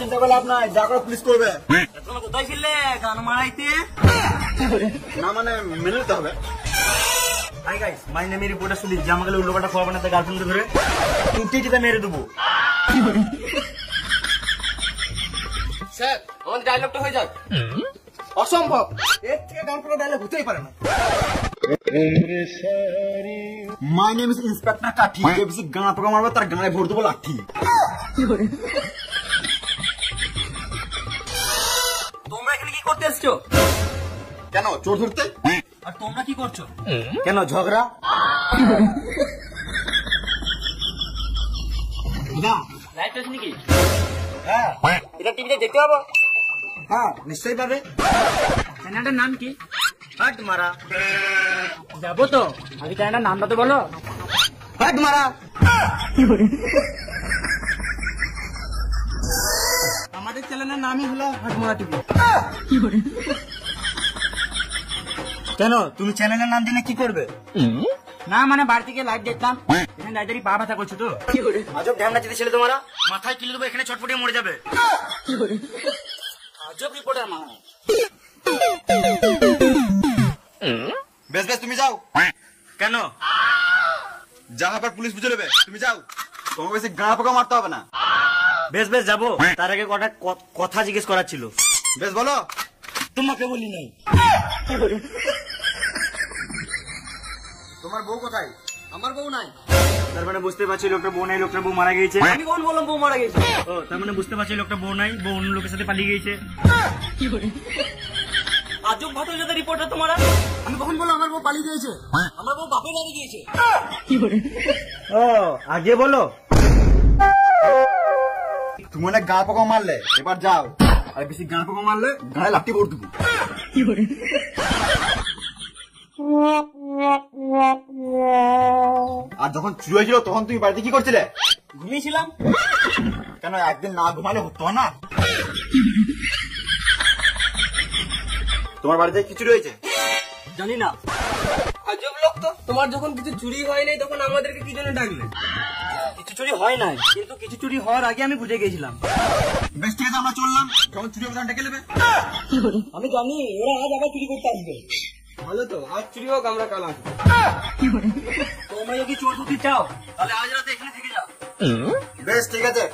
চিন্তা করলে আপনার যা করে পুলিশ করবে। তোমরা কোথায় ছিলে গান মারাইতে? না মানে মেনে নিতে হবে। Hi guys, my name is reporter Sudip. যে আমাকে উল্টোপাল্টা খবর বানাতে গার্লফ্রেন্ড ধরে টুটিতে মেরে দেবো। স্যার আমাদের ডায়লগটা হয়ে যাক। অসম্ভব, এর থেকে গান করে ডায়লগ হতেই পারে না। মাই নেম ইজ ইন্সপেক্টর কাঠি। যে বেশি গান পোকা মারবে তার গায়ে ভোট দেবো লাঠি। তোমরা এখানে কি করতে এসছো? কেন চোর ধরতে? আর তোমরা কি করছো? কেন ঝগড়া? লাইভ চলছে নাকি? হ্যাঁ এটা টিভিতে দেখতে পাবো? হ্যাঁ নিশ্চয়ই পাবে। চ্যানেলটার নাম কি? হাট মারা। যাবো তো, আগে চ্যানেলটার নামটা তো বলো। হাট মারা। আমাদের চ্যানেলের নামই হলো হাটমারা টিভি। কেন তুমি চ্যানেলের নাম দিলে কি করবে? না মানে বাড়ি থেকে লাইভ দেখতাম, এখানে দাঁড়িয়ে পা ব্যথা করছো তো। আজব ঢ্যামনা চিতে ছেলে তোমারা। মাথায় কিলে দেবো, এখানে ছটফটিয়ে মরে যাবে। আজব রিপোর্টার মা। বেশ বেশ তুমি যাও। কেন? যা হবে পুলিশ বুঝে নেবে, তুমি যাও। তোমাকে বেশি গাঁ পোকা মারতে হবে না। বেশ বেশ যাবো, তার আগে কটা কথা জিজ্ঞেস করার ছিল। বেশ বলো। তোমাকে বলি নাই। তোমার বউ কোথায়? আমার বউ নাই। তার মানে বুঝতে পারছি লোকটা বউ নাই, লোকটা বউ মারা গিয়েছে। আমি কখন বললাম বউ মারা গেছে? ও তার মানে বুঝতে পারছি লোকটা বউ নাই, বউ অন্য লোকের সাথে পালিয়ে গিয়েছে। আজব ভাটো যাতে রিপোর্টার তোমারা। আমি কখন বললাম আমার বউ পালিয়ে গিয়েছে? আমার বউ বাপের বাড়ি গিয়েছে। ও আগে বলো। তুমি অনেক গাঁ পোকা মারলে, এবার যাও। আর বেশি গাঁ পোকা মারলে গায়ে লাঠি ভোট দেবো। আর যখন চুরি হয়েছিল তখন তুমি বাড়িতে কি করছিলে? ঘুমিয়েছিলাম। কেন একদিন না ঘুমালে হতো না? তোমার বাড়িতে কি চুরি হয়েছে? জানি না। আজব লোক তো। তোমার যখন কিছু চুরি হয় নাই তখন আমাদেরকে কি জন্য ডাকলে? কিছু চুরি হয় নাই, কিন্তু কিছু চুরি হওয়ার আগে আমি বুঝে গেছিলাম। বেশ ঠিক আছে আমরা চললাম। যখন চুরি হবে তখন ডেকে নেবে। আমি জানি ওরা আজ আবার চুরি করতে আসবে। ভালো তো, আজ চুরি হোক, আমরা কাল আসবো। তোমরা যদি চোর ধরতে চাও তাহলে আজ রাতে এখানে থেকে যাও। বেশ ঠিক আছে।